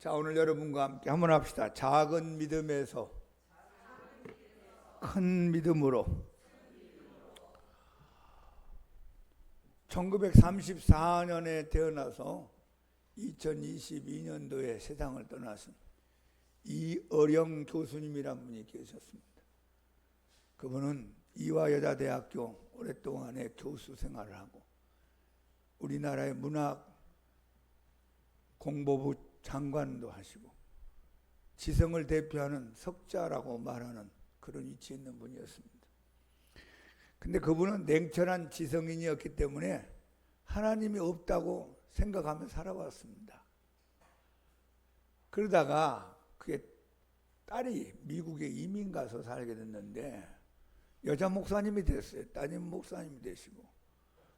자, 오늘 여러분과 함께 한번 합시다. 작은 믿음에서 큰 믿음으로. 1934년에 태어나서 2022년도에 세상을 떠나신 이어령 교수님이란 분이 계셨습니다. 그분은 이화여자대학교 오랫동안의 교수 생활을 하고 우리나라의 문학 공보부 장관도 하시고 지성을 대표하는 석자라고 말하는 그런 위치에 있는 분이었습니다. 근데 그분은 냉철한 지성인이었기 때문에 하나님이 없다고 생각하며 살아왔습니다. 그러다가 그의 딸이 미국에 이민 가서 살게 됐는데 여자 목사님이 됐어요. 따님 목사님이 되시고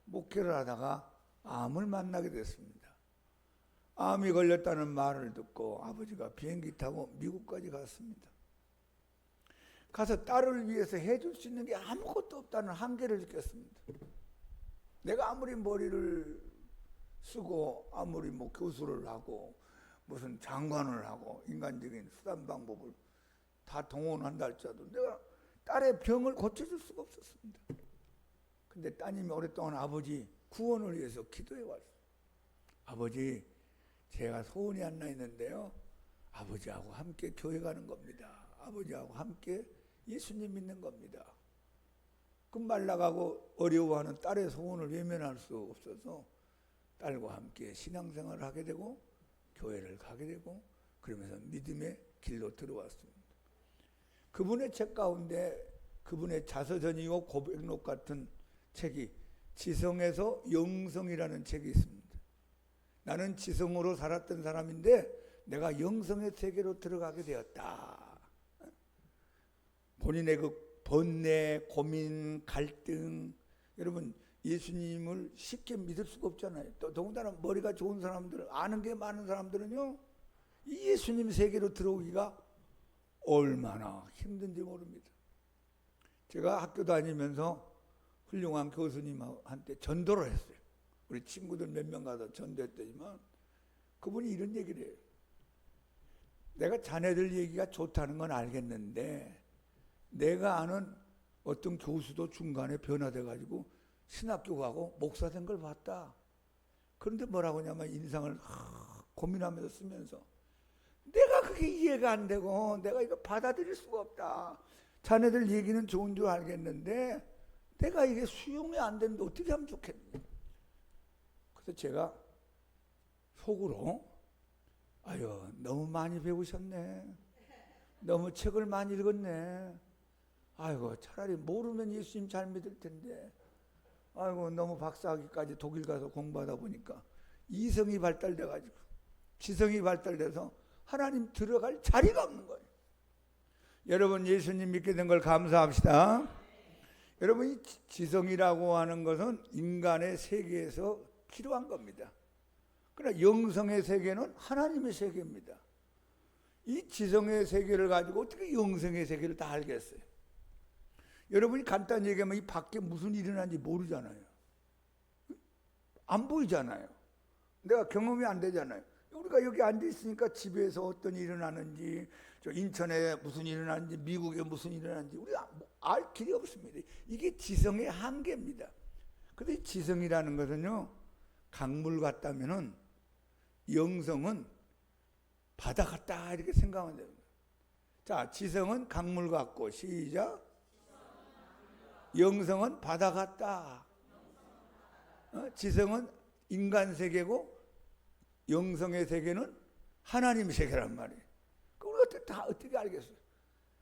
목회를 하다가 암을 만나게 됐습니다. 암이 걸렸다는 말을 듣고 아버지가 비행기 타고 미국까지 갔습니다. 가서 딸을 위해서 해줄 수 있는 게 아무것도 없다는 한계를 느꼈습니다. 내가 아무리 머리를 쓰고 아무리 교수를 하고 무슨 장관을 하고 인간적인 수단 방법을 다 동원한다 할지라도 내가 딸의 병을 고쳐줄 수가 없었습니다. 근데 따님이 오랫동안 아버지 구원을 위해서 기도해 왔어요. 아버지, 제가 소원이 하나 있는데요, 아버지하고 함께 교회 가는 겁니다. 아버지하고 함께 예수님 믿는 겁니다. 금발 나가고 어려워하는 딸의 소원을 외면할 수 없어서 딸과 함께 신앙생활을 하게 되고 교회를 가게 되고 그러면서 믿음의 길로 들어왔습니다. 그분의 책 가운데 그분의 자서전이고 고백록 같은 책이 지성에서 영성이라는 책이 있습니다. 나는 지성으로 살았던 사람인데 내가 영성의 세계로 들어가게 되었다. 본인의 그 번뇌, 고민, 갈등, 여러분 예수님을 쉽게 믿을 수가 없잖아요. 또 더군다나 머리가 좋은 사람들, 아는 게 많은 사람들은요, 이 예수님 세계로 들어오기가 얼마나 힘든지 모릅니다. 제가 학교 다니면서 훌륭한 교수님한테 전도를 했어요. 우리 친구들 몇 명 가서 전도했더니만 그분이 이런 얘기를 해요. 내가 자네들 얘기가 좋다는 건 알겠는데 내가 아는 어떤 교수도 중간에 변화돼 가지고 신학교 가고 목사 된 걸 봤다. 그런데 뭐라고 하냐면 인상을 고민하면서 쓰면서 내가 그게 이해가 안 되고 내가 이거 받아들일 수가 없다. 자네들 얘기는 좋은 줄 알겠는데 내가 이게 수용이 안 되는데 어떻게 하면 좋겠냐. 그래서 제가 속으로 아유, 너무 많이 배우셨네. 너무 책을 많이 읽었네. 아이고, 차라리 모르면 예수님 잘 믿을 텐데. 아이고, 너무 박사학위까지 독일 가서 공부하다 보니까 이성이 발달돼 가지고 지성이 발달돼서 하나님 들어갈 자리가 없는 거예요. 여러분 예수님 믿게 된 걸 감사합시다. 여러분 이 지성이라고 하는 것은 인간의 세계에서 필요한 겁니다. 그러나 영성의 세계는 하나님의 세계입니다. 이 지성의 세계를 가지고 어떻게 영성의 세계를 다 알겠어요? 여러분이 간단히 얘기하면 이 밖에 무슨 일이 일어나는지 모르잖아요. 안 보이잖아요. 내가 경험이 안 되잖아요. 우리가 여기 앉아 있으니까 집에서 어떤 일이 일어나는지, 저 인천에 무슨 일이 일어나는지, 미국에 무슨 일이 일어나는지 우리가 알 길이 없습니다. 이게 지성의 한계입니다. 그런데 지성이라는 것은요, 강물 같다면은 영성은 바다 같다 이렇게 생각하면 됩니다. 자, 지성은 강물 같고 시작. 영성은 바다 같다. 지성은 인간 세계고 영성의 세계는 하나님 세계란 말이에요. 그걸 어떻게 알겠어요?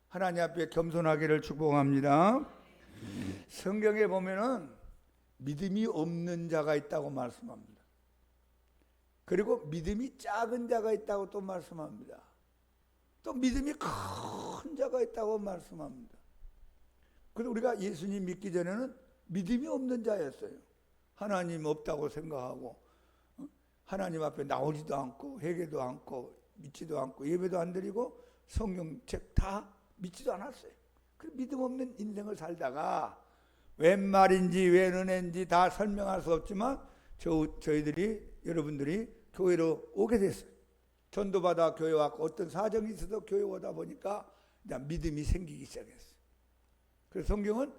하나님 앞에 겸손하기를 축복합니다. 성경에 보면은 믿음이 없는 자가 있다고 말씀합니다. 그리고 믿음이 작은 자가 있다고 또 말씀합니다. 또 믿음이 큰 자가 있다고 말씀합니다. 그래서 우리가 예수님 믿기 전에는 믿음이 없는 자였어요. 하나님 없다고 생각하고 하나님 앞에 나오지도 않고 회개도 않고 믿지도 않고 예배도 안 드리고 성경책 다 믿지도 않았어요. 그 믿음 없는 인생을 살다가 웬 말인지 웬 은혜인지 다 설명할 수 없지만 저희들이 여러분들이 교회로 오게 됐어요. 전도받아 교회 왔고 어떤 사정이 있어서 교회 오다 보니까 이제 믿음이 생기기 시작했어요. 그래서 성경은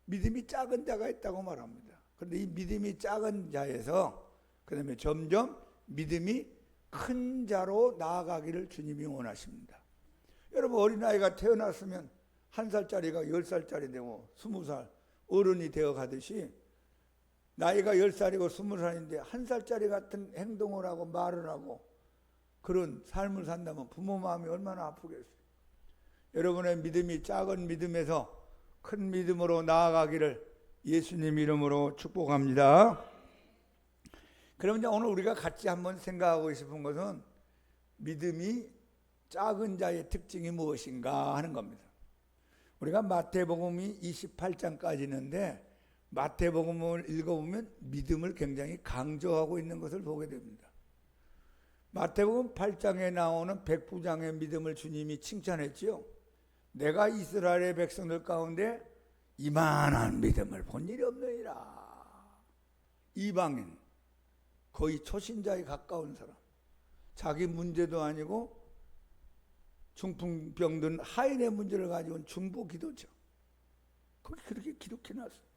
믿음이 작은 자가 있다고 말합니다. 그런데 이 믿음이 작은 자에서 그 다음에 점점 믿음이 큰 자로 나아가기를 주님이 원하십니다. 여러분, 어린아이가 태어났으면 1살짜리가 10살짜리 되고 20살 어른이 되어 가듯이 나이가 10살이고 20살인데 1살짜리 같은 행동을 하고 말을 하고 그런 삶을 산다면 부모 마음이 얼마나 아프겠어요. 여러분의 믿음이 작은 믿음에서 큰 믿음으로 나아가기를 예수님 이름으로 축복합니다. 그러면 오늘 우리가 같이 한번 생각하고 싶은 것은 믿음이 작은 자의 특징이 무엇인가 하는 겁니다. 우리가 마태복음이 28장까지 있는데 마태복음을 읽어보면 믿음을 굉장히 강조하고 있는 것을 보게 됩니다. 마태복음 8장에 나오는 백부장의 믿음을 주님이 칭찬했지요. 내가 이스라엘의 백성들 가운데 이만한 믿음을 본 일이 없느니라. 이방인, 거의 초신자에 가까운 사람, 자기 문제도 아니고 중풍병든 하인의 문제를 가지고 온 중보 기도죠. 거기 그렇게 기록해놨어요.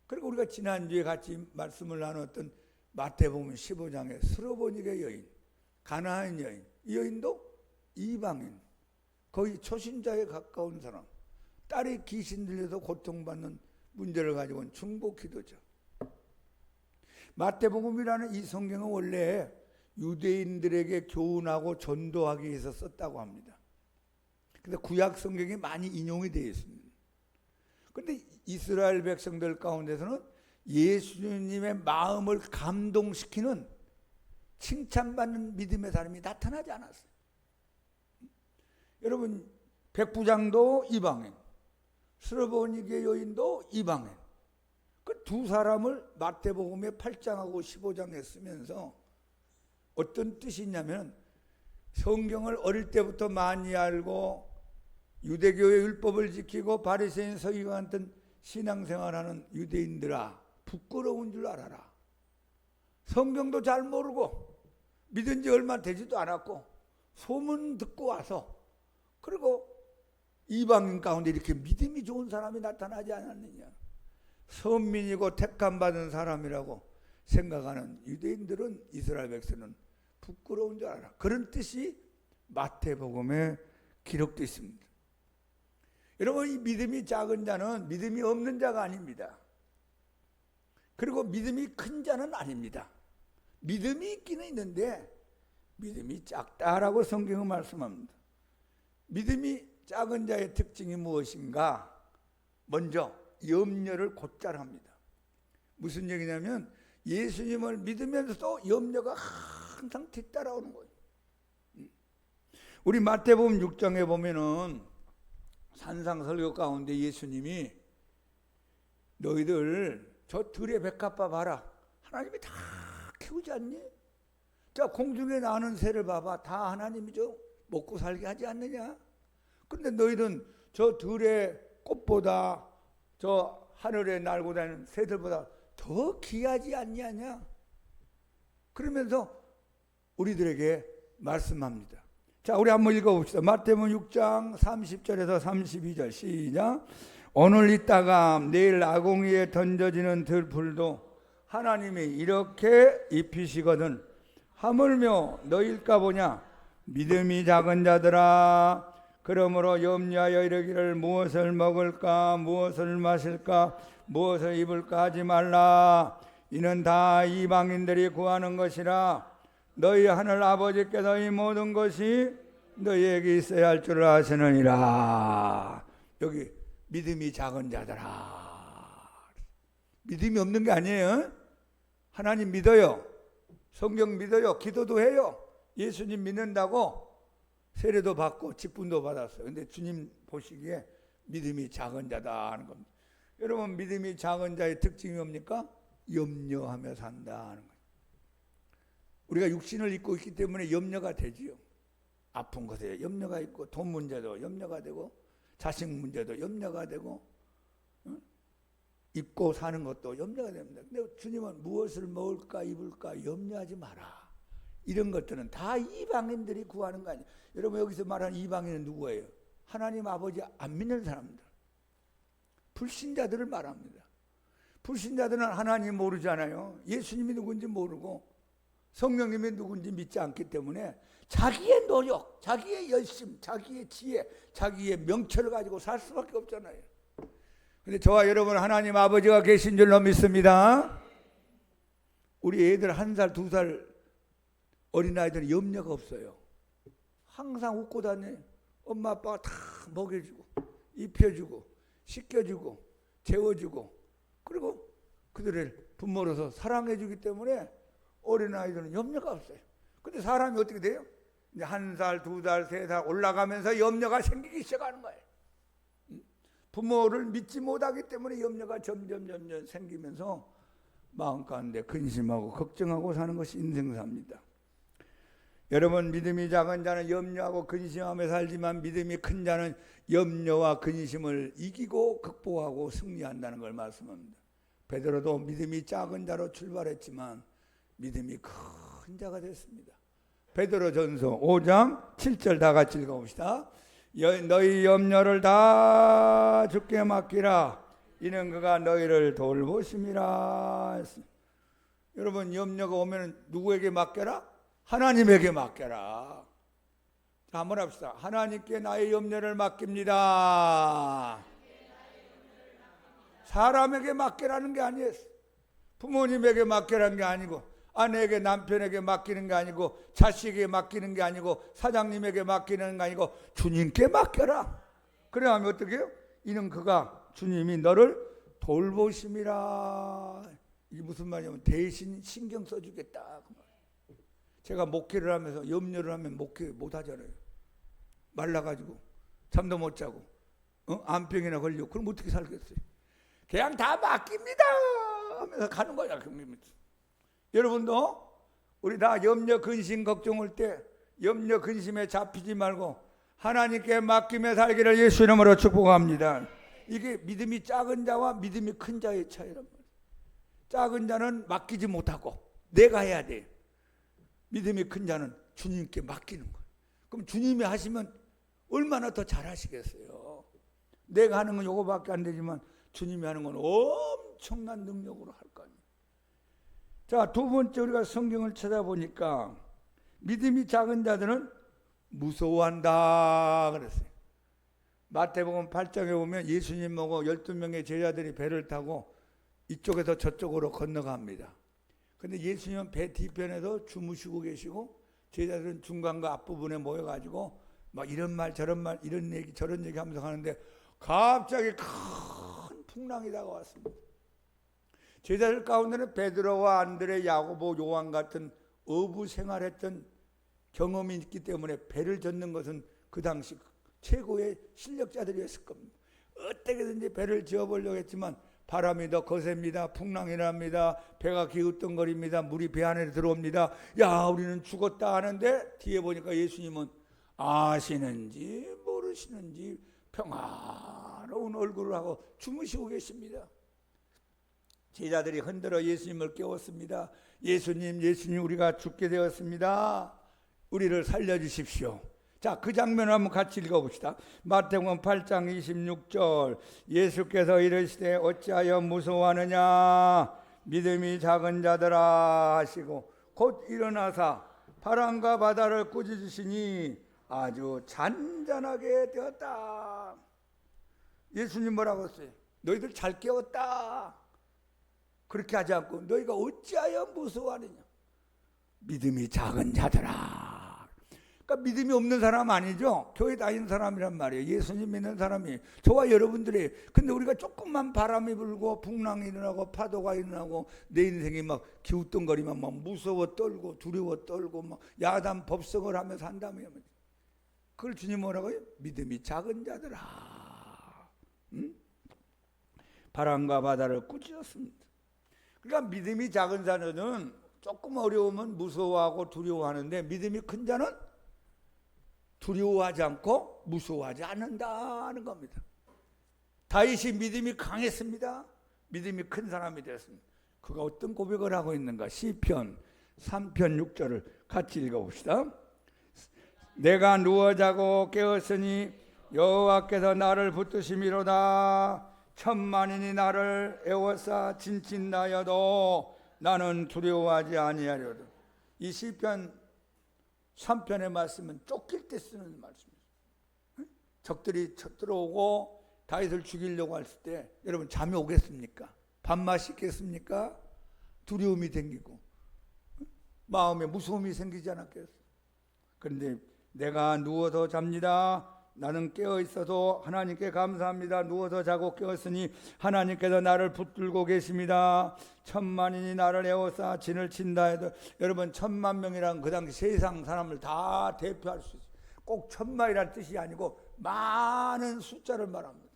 그리고 우리가 지난주에 같이 말씀을 나눴던 마태복음 15장의 스로보니게 여인, 가나안 여인, 이 여인도 이방인, 거의 초신자에 가까운 사람, 딸이 귀신 들려서 고통받는 문제를 가지고 온 중보 기도죠. 마태복음이라는 이 성경은 원래 유대인들에게 교훈하고 전도하기 위해서 썼다고 합니다. 근데 구약 성경이 많이 인용이 되어 있습니다. 그런데 이스라엘 백성들 가운데서는 예수님의 마음을 감동시키는 칭찬받는 믿음의 사람이 나타나지 않았어요. 여러분, 백부장도 이방인, 스로보니게 여인도 이방인, 그 두 사람을 마태복음의 8장하고 15장에 쓰면서 어떤 뜻이 있냐면, 성경을 어릴 때부터 많이 알고 유대교의 율법을 지키고 바리새인 서기관 같은 신앙생활하는 유대인들아, 부끄러운 줄 알아라. 성경도 잘 모르고 믿은 지 얼마 되지도 않았고 소문 듣고 와서, 그리고 이방인 가운데 이렇게 믿음이 좋은 사람이 나타나지 않았느냐. 선민이고 택함받은 사람이라고 생각하는 유대인들은, 이스라엘 백성은 부끄러운 줄 알아. 그런 뜻이 마태복음에 기록되어 있습니다. 여러분, 이 믿음이 작은 자는 믿음이 없는 자가 아닙니다. 그리고 믿음이 큰 자는 아닙니다. 믿음이 있기는 있는데 믿음이 작다라고 성경은 말씀합니다. 믿음이 작은 자의 특징이 무엇인가? 먼저 염려를 곧잘 합니다. 무슨 얘기냐면 예수님을 믿으면서도 염려가 항상 뒤따라오는 거예요. 우리 마태복음 6장에 보면은 산상설교 가운데 예수님이 너희들 저 들의 백합화 봐라. 하나님이 다 키우지 않니? 자, 공중에 나는 새를 봐봐. 다 하나님이죠. 먹고 살게 하지 않느냐? 그런데 너희는 저 들의 꽃보다 저 하늘에 날고 다니는 새들보다 더 귀하지 않냐냐? 그러면서 우리들에게 말씀합니다. 자, 우리 한번 읽어봅시다. 마태복음 6장 30절에서 32절 시작. 오늘 있다가 내일 아궁이에 던져지는 들풀도 하나님이 이렇게 입히시거든 하물며 너희일까 보냐. 믿음이 작은 자들아, 그러므로 염려하여 이르기를 무엇을 먹을까 무엇을 마실까 무엇을 입을까 하지 말라. 이는 다 이방인들이 구하는 것이라. 너희 하늘 아버지께서 이 모든 것이 너희에게 있어야 할 줄 아시느니라. 여기 믿음이 작은 자들아. 믿음이 없는 게 아니에요. 하나님 믿어요. 성경 믿어요. 기도도 해요. 예수님 믿는다고 세례도 받고 직분도 받았어요. 근데 주님 보시기에 믿음이 작은 자다 하는 겁니다. 여러분, 믿음이 작은 자의 특징이 뭡니까? 염려하며 산다 하는 거예요. 우리가 육신을 입고 있기 때문에 염려가 되지요. 아픈 것에 염려가 있고, 돈 문제도 염려가 되고, 자식 문제도 염려가 되고, 입고 사는 것도 염려가 됩니다. 근데 주님은 무엇을 먹을까 입을까 염려하지 마라. 이런 것들은 다 이방인들이 구하는 거 아니에요. 여러분 여기서 말하는 이방인은 누구예요? 하나님 아버지 안 믿는 사람들, 불신자들을 말합니다. 불신자들은 하나님 모르잖아요. 예수님이 누군지 모르고 성령님이 누군지 믿지 않기 때문에 자기의 노력, 자기의 열심, 자기의 지혜, 자기의 명철을 가지고 살 수밖에 없잖아요. 근데 저와 여러분 하나님 아버지가 계신 줄로 믿습니다. 우리 애들 1살, 2살 어린아이들은 염려가 없어요. 항상 웃고 다녀요. 엄마 아빠가 다 먹여주고 입혀주고 씻겨주고 재워주고 그리고 그들을 부모로서 사랑해주기 때문에 어린아이들은 염려가 없어요. 근데 사람이 어떻게 돼요? 이제 1살, 2살, 3살 올라가면서 염려가 생기기 시작하는 거예요. 부모를 믿지 못하기 때문에 염려가 점점 생기면서 마음 가운데 근심하고 걱정하고 사는 것이 인생사입니다. 여러분 믿음이 작은 자는 염려하고 근심하며 살지만 믿음이 큰 자는 염려와 근심을 이기고 극복하고 승리한다는 걸 말씀합니다. 베드로도 믿음이 작은 자로 출발했지만 믿음이 큰 자가 됐습니다. 베드로전서 5장 7절 다 같이 읽어봅시다. 너희 염려를 다 주께 맡기라. 이는 그가 너희를 돌보심이라. 여러분 염려가 오면 누구에게 맡겨라? 하나님에게 맡겨라. 자, 한번 합시다. 하나님께 나의 염려를 맡깁니다. 사람에게 맡기라는 게 아니에요. 부모님에게 맡기라는 게 아니고 아내에게 남편에게 맡기는 게 아니고 자식에게 맡기는 게 아니고 사장님에게 맡기는 게 아니고 주님께 맡겨라. 그래 하면 어떻게 해요? 이는 그가 주님이 너를 돌보심이라. 이게 무슨 말이냐면 대신 신경 써주겠다 그 말. 제가 목회를 하면서 염려를 하면 목회 못 하잖아요. 말라가지고 잠도 못 자고 암병이나 걸리고 그럼 어떻게 살겠어요? 그냥 다 맡깁니다 하면서 가는 거야. 여러분도 우리 다 염려 근심 걱정 올 때 염려 근심에 잡히지 말고 하나님께 맡기며 살기를 예수 이름으로 축복합니다. 이게 믿음이 작은 자와 믿음이 큰 자의 차이란 말이에요. 작은 자는 맡기지 못하고 내가 해야 돼. 믿음이 큰 자는 주님께 맡기는 거예요. 그럼 주님이 하시면 얼마나 더 잘하시겠어요. 내가 하는 건 요거밖에 안 되지만 주님이 하는 건 엄청난 능력으로 할 거 아니에요. 자, 두 번째 우리가 성경을 찾아보니까 믿음이 작은 자들은 무서워한다 그랬어요. 마태복음 8장에 보면 예수님하고 12명의 제자들이 배를 타고 이쪽에서 저쪽으로 건너갑니다. 근데 예수님은 배 뒤편에서 주무시고 계시고 제자들은 중간과 앞부분에 모여가지고 막 이런 말 저런 말 이런 얘기 저런 얘기 하면서 가는데 갑자기 큰 풍랑이 다가왔습니다. 제자들 가운데는 베드로와 안드레, 야고보, 요한 같은 어부 생활했던 경험이 있기 때문에 배를 젓는 것은 그 당시 최고의 실력자들이었을 겁니다. 어떻게든지 배를 지어보려고 했지만 바람이 더 거셉니다. 풍랑이 납니다. 배가 기웃덩거립니다. 물이 배 안에 들어옵니다. 야, 우리는 죽었다 하는데 뒤에 보니까 예수님은 아시는지 모르시는지 평화로운 얼굴을 하고 주무시고 계십니다. 제자들이 흔들어 예수님을 깨웠습니다. 예수님, 예수님, 우리가 죽게 되었습니다. 우리를 살려주십시오. 자, 그 장면을 한번 같이 읽어봅시다. 마태복음 8장 26절 예수께서 이르시되 어찌하여 무서워하느냐 믿음이 작은 자들아 하시고 곧 일어나사 바람과 바다를 꾸짖으시니 아주 잔잔하게 되었다. 예수님 뭐라고 했어요? 너희들 잘 깨웠다. 그렇게 하지 않고 너희가 어찌하여 무서워하느냐 믿음이 작은 자들아. 그러니까 믿음이 없는 사람 아니죠. 교회 다니는 사람이란 말이에요. 예수님 믿는 사람이 저와 여러분들이. 근데 우리가 조금만 바람이 불고 풍랑이 일어나고 파도가 일어나고 내 인생이 막 기웃덩거리면 막 무서워 떨고 두려워 떨고 막 야단 법석을 하며 산다면 그걸 주님 뭐라고요? 믿음이 작은 자들아. 응? 바람과 바다를 꾸짖었습니다. 그러니까 믿음이 작은 자는 조금 어려우면 무서워하고 두려워하는데 믿음이 큰 자는 두려워하지 않고 무서워하지 않는다는 겁니다. 다윗이 믿음이 강했습니다. 믿음이 큰 사람이 되었습니다. 그가 어떤 고백을 하고 있는가? 시편 3편 6절을 같이 읽어봅시다. 내가 누워 자고 깨었으니 여호와께서 나를 붙드심이로다. 천만인이 나를 애워싸 진친나여도 나는 두려워하지 아니하려다. 이 시편 3편의 말씀은 쫓길 때 쓰는 말씀이에요. 적들이 들어오고 다윗을 죽이려고 했을 때 여러분 잠이 오겠습니까? 밥맛이 있겠습니까? 두려움이 생기고 마음에 무서움이 생기지 않았겠어요? 그런데 내가 누워서 잡니다. 나는 깨어 있어도 하나님께 감사합니다. 누워서 자고 깨었으니 하나님께서 나를 붙들고 계십니다. 천만인이 나를 에워싸 진을 친다 해도 여러분 10,000,000명이란 그 당시 세상 사람을 다 대표할 수 있어요. 꼭 10,000,000이라는 뜻이 아니고 많은 숫자를 말합니다.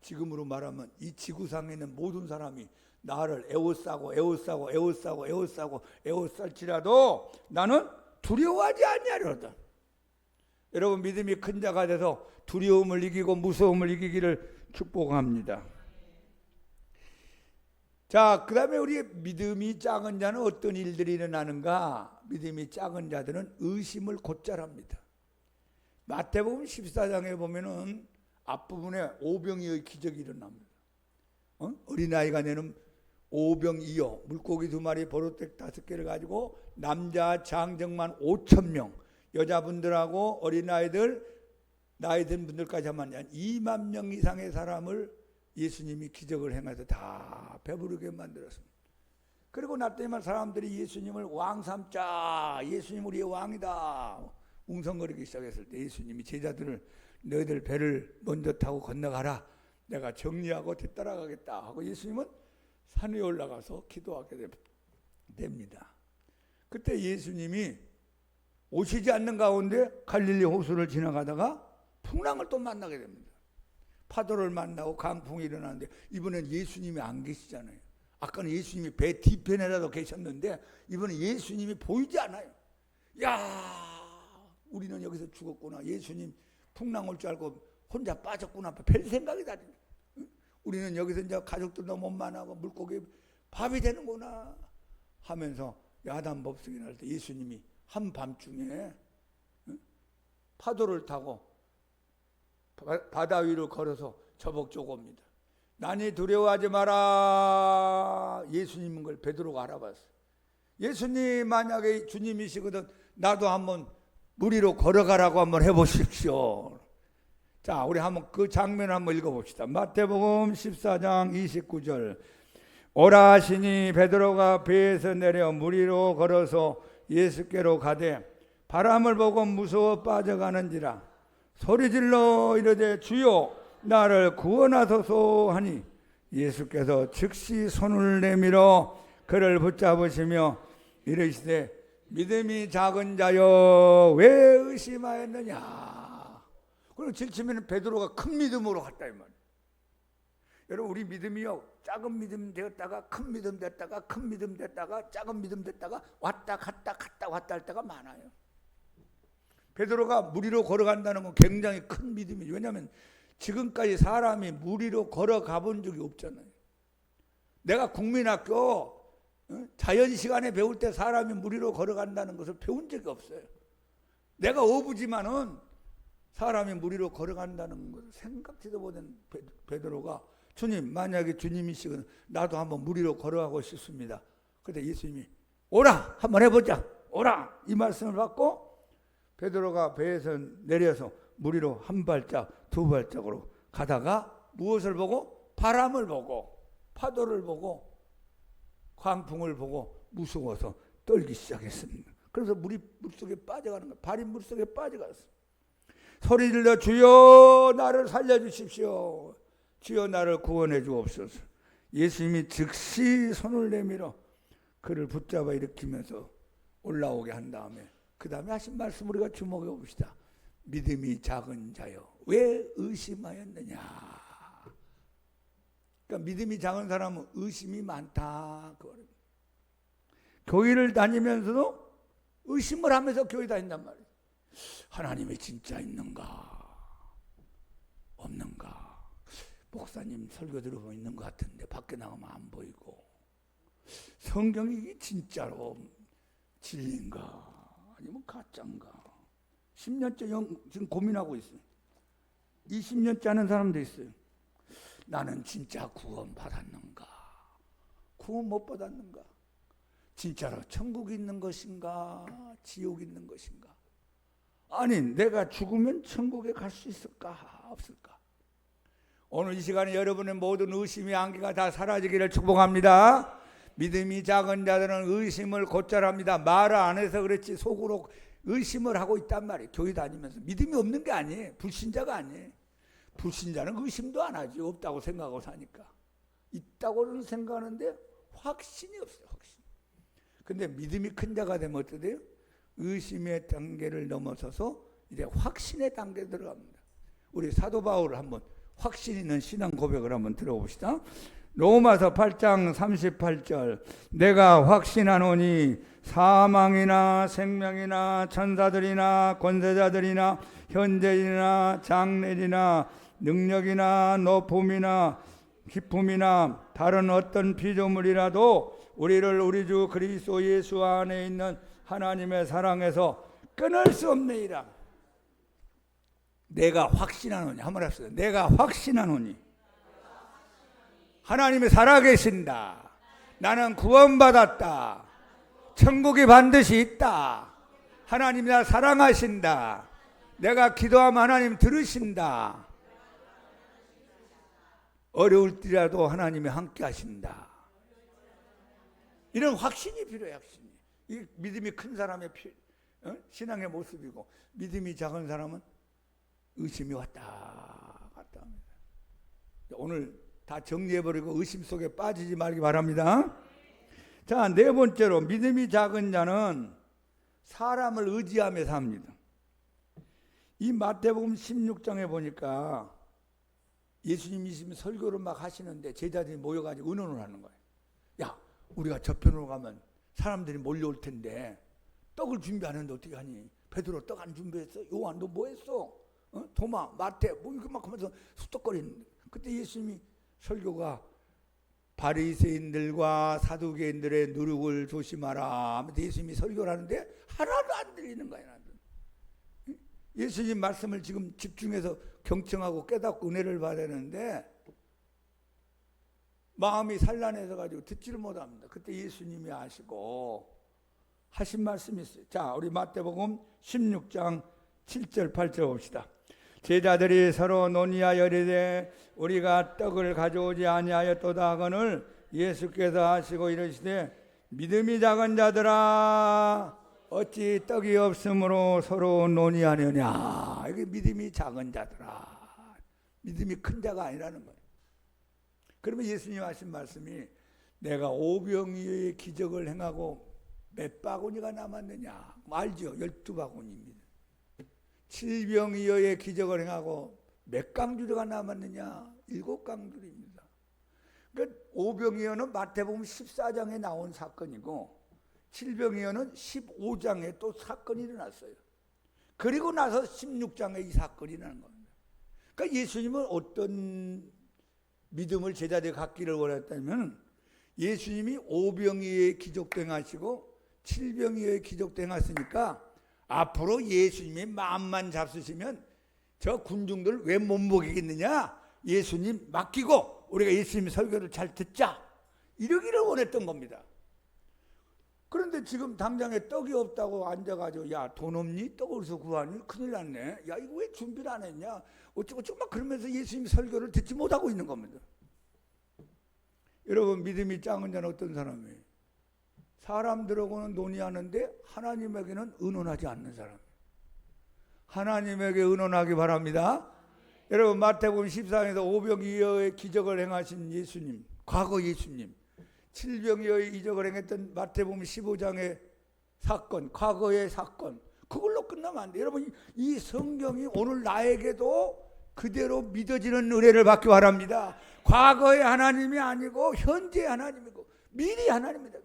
지금으로 말하면 이 지구상에 있는 모든 사람이 나를 에워싸고 에워쌀지라도 나는 두려워하지 아니하리로다. 여러분 믿음이 큰 자가 돼서 두려움을 이기고 무서움을 이기기를 축복합니다. 자, 그 다음에 우리 믿음이 작은 자는 어떤 일들이 일어나는가? 믿음이 작은 자들은 의심을 곧잘 합니다. 마태복음 14장에 보면은 앞부분에 오병이어의 기적이 일어납니다. 어린아이가 내는 오병이어, 물고기 2마리, 보로떡 5개를 가지고 남자 장정만 5,000명, 여자분들하고 어린아이들, 나이 든 분들까지 하면 20,000명 이상의 사람을 예수님이 기적을 행해서 다 배부르게 만들었습니다. 그리고 나때만 사람들이 예수님을 왕 삼자, 예수님 우리의 왕이다 웅성거리기 시작했을 때 예수님이 제자들을 너희들 배를 먼저 타고 건너가라, 내가 정리하고 뒤따라가겠다 하고 예수님은 산에 올라가서 기도하게 됩니다. 그때 예수님이 오시지 않는 가운데 갈릴리 호수를 지나가다가 풍랑을 또 만나게 됩니다. 파도를 만나고 강풍이 일어나는데 이번엔 예수님이 안 계시잖아요. 아까는 예수님이 배 뒤편에라도 계셨는데 이번엔 예수님이 보이지 않아요. 야, 우리는 여기서 죽었구나. 예수님 풍랑 올 줄 알고 혼자 빠졌구나. 별 생각이 다 듭니다. 우리는 여기서 이제 가족들도 못 만나고 물고기 밥이 되는구나 하면서 야단법석이 날 때 예수님이 한밤중에 파도를 타고 바다 위로 걸어서 저벅저벅 옵니다. 나니 두려워하지 마라. 예수님인 걸 베드로가 알아봤어요. 예수님 만약에 주님이시거든 나도 한번 물 위로 걸어가라고 한번 해보십시오. 자, 우리 한번 그 장면을 한번 읽어봅시다. 마태복음 14장 29절. 오라 하시니 베드로가 배에서 내려 물 위로 걸어서 예수께로 가되 바람을 보고 무서워 빠져가는지라 소리질러 이르되 주여 나를 구원하소서 하니 예수께서 즉시 손을 내밀어 그를 붙잡으시며 이르시되 믿음이 작은 자여 왜 의심하였느냐. 그리고 질치면 베드로가 큰 믿음으로 갔다 이 말이에요. 여러분 우리 믿음이요 작은 믿음 되었다가 큰 믿음 됐다가 큰 믿음 됐다가 작은 믿음 됐다가 왔다 갔다 왔다 할 때가 많아요. 베드로가 물 위로 걸어간다는 건 굉장히 큰 믿음이죠. 왜냐하면 지금까지 사람이 물 위로 걸어가 본 적이 없잖아요. 내가 국민학교 자연 시간에 배울 때 사람이 물 위로 걸어간다는 것을 배운 적이 없어요. 내가 어부지만은 사람이 물 위로 걸어간다는 것을 생각지도 못한 베드로가 주님 만약에 주님이시거든 나도 한번 물 위로 걸어가고 싶습니다. 그때 예수님이 오라 한번 해보자 오라 이 말씀을 받고 베드로가 배에서 내려서 물 위로 한 발짝 두 발짝으로 가다가 무엇을 보고 바람을 보고 파도를 보고 광풍을 보고 무서워서 떨기 시작했습니다. 그래서 물이 물속에 빠져가는 거예요. 발이 물속에 빠져갔어요. 소리 질러 주여 나를 살려주십시오. 주여 나를 구원해 주옵소서. 예수님이 즉시 손을 내밀어 그를 붙잡아 일으키면서 올라오게 한 다음에 그 다음에 하신 말씀 우리가 주목해 봅시다. 믿음이 작은 자여 왜 의심하였느냐. 그러니까 믿음이 작은 사람은 의심이 많다. 교회를 다니면서도 의심을 하면서 교회 다닌단 말이에요. 하나님이 진짜 있는가 없는가. 목사님 설교 들어보면 있는 것 같은데 밖에 나가면 안 보이고 성경이 진짜로 진리인가 아니면 가짜인가 10년째 지금 고민하고 있어요. 20년째 하는 사람도 있어요. 나는 진짜 구원 받았는가 구원 못 받았는가 진짜로 천국이 있는 것인가 지옥이 있는 것인가 아니 내가 죽으면 천국에 갈 수 있을까 없을까. 오늘 이 시간에 여러분의 모든 의심의 안개가 다 사라지기를 축복합니다. 믿음이 작은 자들은 의심을 곧잘 합니다. 말을 안 해서 그렇지 속으로 의심을 하고 있단 말이에요. 교회 다니면서 믿음이 없는 게 아니에요. 불신자가 아니에요. 불신자는 의심도 안 하지. 없다고 생각하고 사니까. 있다고는 생각하는데 확신이 없어요. 확신. 근데 믿음이 큰 자가 되면 어떻게 돼요? 의심의 단계를 넘어서서 이제 확신의 단계에 들어갑니다. 우리 사도 바울 한번 확신 있는 신앙 고백을 한번 들어봅시다. 로마서 8장 38절 내가 확신하노니 사망이나 생명이나 천사들이나 권세자들이나 현재이나 장래이나 능력이나 높음이나 기품이나 다른 어떤 피조물이라도 우리를 우리 주 그리스도 예수 안에 있는 하나님의 사랑에서 끊을 수 없느니라. 내가 확신하노니 한번 합시다. 내가 확신하노니 하나님이 살아계신다. 나는 구원받았다. 천국이 반드시 있다. 하나님이 나 사랑하신다. 내가 기도하면 하나님 들으신다. 어려울 때라도 하나님이 함께 하신다. 이런 확신이 필요해. 확신이. 이 믿음이 큰 사람의 신앙의 모습이고 믿음이 작은 사람은 의심이 왔다 갔다 합니다. 오늘 다 정리해버리고 의심 속에 빠지지 말기 바랍니다. 자, 네 번째로 믿음이 작은 자는 사람을 의지하며 삽니다. 이 마태복음 16장에 보니까 예수님이 지금 설교를 막 하시는데 제자들이 모여가지고 의논을 하는 거예요. 야, 우리가 저편으로 가면 사람들이 몰려올 텐데 떡을 준비하는데 어떻게 하니? 베드로 떡 안 준비했어? 요한 너 뭐 했어? 도마, 마태 뭐 이렇게 막 하면서 수덕거리는데 그때 예수님이 설교가 바리새인들과 사두개인들의 누룩을 조심하라 하면서 예수님이 설교를 하는데 하나도 안 들리는 거예요. 예수님 말씀을 지금 집중해서 경청하고 깨닫고 은혜를 받아야 되는데 마음이 산란해서 가지고 듣지를 못합니다. 그때 예수님이 아시고 하신 말씀이 있어요. 자, 우리 마태복음 16장 7절 8절 봅시다. 제자들이 서로 논의하여 이르되 우리가 떡을 가져오지 아니하였도다 하거늘 예수께서 하시고 이르시되 믿음이 작은 자들아 어찌 떡이 없으므로 서로 논의하느냐. 이게 믿음이 작은 자들아. 믿음이 큰 자가 아니라는 거예요. 그러면 예수님 하신 말씀이 내가 오병이어의 기적을 행하고 몇 바구니가 남았느냐. 알죠? 12바구니입니다. 7병이어의 기적을 행하고 몇 강주리가 남았느냐? 7강주리입니다. 그러니까 오병이어는 마태복음 14장에 나온 사건이고 7병이어는 15장에 또 사건이 일어났어요. 그리고 나서 16장에 이 사건이 일어난 겁니다. 그러니까 예수님은 어떤 믿음을 제자들이 갖기를 원했다면 예수님이 오병이어의 기적도 행하시고 7병이어의 기적도 행하시니까 앞으로 예수님이 마음만 잡수시면 저 군중들 왜 못 먹이겠느냐? 예수님 맡기고 우리가 예수님 설교를 잘 듣자. 이러기를 원했던 겁니다. 그런데 지금 당장에 떡이 없다고 앉아가지고 야, 돈 없니? 떡을 어디서 구하니? 큰일 났네. 야, 이거 왜 준비를 안 했냐? 어쩌고저쩌고 막 그러면서 예수님 설교를 듣지 못하고 있는 겁니다. 여러분, 믿음이 작은 자는 어떤 사람이에요? 사람들하고는 논의하는데 하나님에게는 의논하지 않는 사람. 하나님에게 의논하기 바랍니다. 여러분, 마태복음 14장에서 오병이어의 기적을 행하신 예수님, 과거 예수님, 7병이어의 이적을 행했던 마태복음 15장의 사건, 과거의 사건, 그걸로 끝나면 안 돼요. 여러분, 이 성경이 오늘 나에게도 그대로 믿어지는 은혜를 받기 바랍니다. 과거의 하나님이 아니고 현재의 하나님이고 미래의 하나님입니다.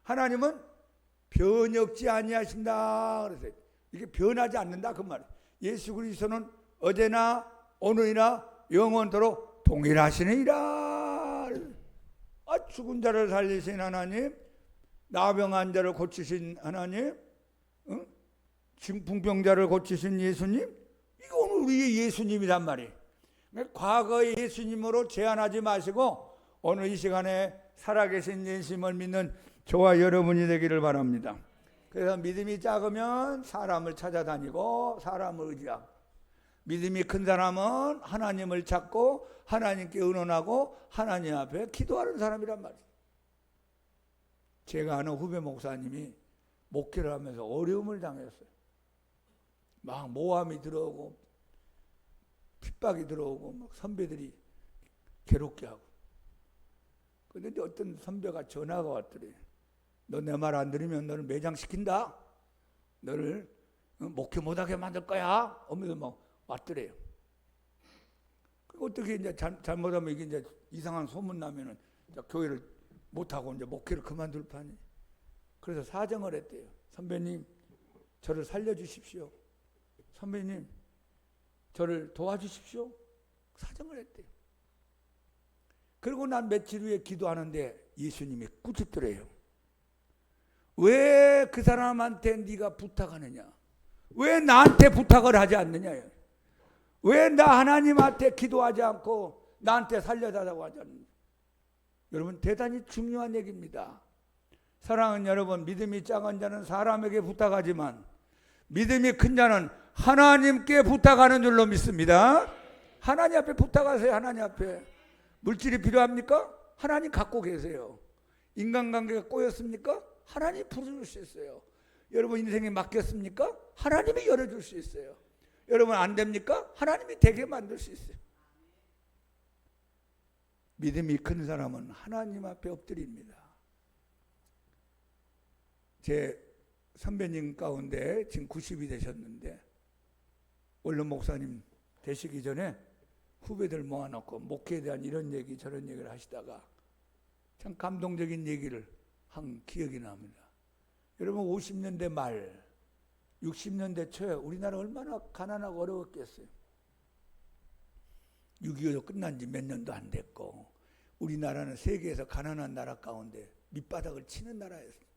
하나님은 변혁지 아니하신다. 그래서 이게 변하지 않는다 그 말이에요. 예수 그리스도는 어제나 오늘이나 영원토록 동일하시니라. 죽은 자를 살리신 하나님, 나병 환자를 고치신 하나님, 중풍병자를 고치신 예수님, 이거 오늘 우리의 예수님이란 말이에요. 과거의 예수님으로 제한하지 마시고 오늘 이 시간에 살아계신 예수님을 믿는 저와 여러분이 되기를 바랍니다. 그래서 믿음이 작으면 사람을 찾아다니고 사람을 의지하고, 믿음이 큰 사람은 하나님을 찾고 하나님께 의논하고 하나님 앞에 기도하는 사람이란 말이에요. 제가 아는 후배 목사님이 목회를 하면서 어려움을 당했어요. 막 모함이 들어오고 핍박이 들어오고 막 선배들이 괴롭게 하고. 그런데 어떤 선배가 전화가 왔더래. 너 내 말 안 들으면 너를 매장시킨다. 너를 목회 못하게 만들 거야. 어머니도 막 왔더래요. 어떻게 이제 잘못하면 이게 이제 이상한 소문 나면은 교회를 못하고 이제 목회를 그만둘 판이. 그래서 사정을 했대요. 선배님, 저를 살려주십시오. 선배님, 저를 도와주십시오. 사정을 했대요. 그리고 난 며칠 후에 기도하는데 예수님이 꾸짖더래요. 왜 그 사람한테 네가 부탁하느냐? 왜 나한테 부탁을 하지 않느냐? 왜 나 하나님한테 기도하지 않고 나한테 살려달라고 하지 않느냐? 여러분, 대단히 중요한 얘기입니다. 사랑하는 여러분, 믿음이 작은 자는 사람에게 부탁하지만 믿음이 큰 자는 하나님께 부탁하는 줄로 믿습니다. 하나님 앞에 부탁하세요. 하나님 앞에. 물질이 필요합니까? 하나님 갖고 계세요. 인간관계가 꼬였습니까? 하나님 풀어줄 수 있어요. 여러분 인생에 막혔습니까? 하나님이 열어줄 수 있어요. 여러분 안 됩니까? 하나님이 되게 만들 수 있어요. 믿음이 큰 사람은 하나님 앞에 엎드립니다. 제 선배님 가운데 지금 90이 되셨는데, 원룸 목사님 되시기 전에 후배들 모아놓고 목회에 대한 이런 얘기 저런 얘기를 하시다가 참 감동적인 얘기를 한 기억이 납니다. 여러분 50년대 말 60년대 초에 우리나라 얼마나 가난하고 어려웠겠어요. 6.25도 끝난 지 몇 년도 안 됐고 우리나라는 세계에서 가난한 나라 가운데 밑바닥을 치는 나라였어요.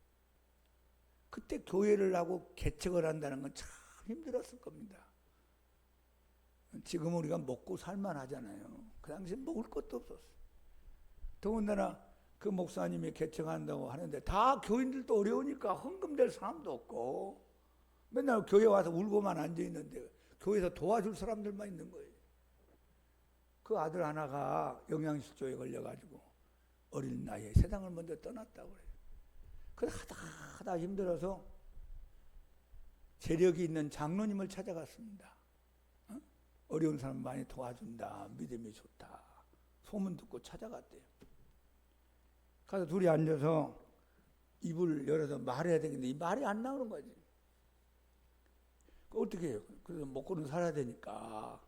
그때 교회를 하고 개척을 한다는 건 참 힘들었을 겁니다. 지금 우리가 먹고 살만 하잖아요. 그 당시에 먹을 것도 없었어요. 더군다나 그 목사님이 개척한다고 하는데 다 교인들도 어려우니까 헌금 될 사람도 없고 맨날 교회 와서 울고만 앉아있는데 교회에서 도와줄 사람들만 있는 거예요. 그 아들 하나가 영양실조에 걸려가지고 어린 나이에 세상을 먼저 떠났다고 그래요. 그래서 하다 힘들어서 재력이 있는 장로님을 찾아갔습니다. 어려운 사람 많이 도와준다, 믿음이 좋다, 소문 듣고 찾아갔대요. 가서 둘이 앉아서 입을 열어서 말해야 되겠는데 이 말이 안 나오는 거지. 어떻게 해요? 그래서 먹고는 살아야 되니까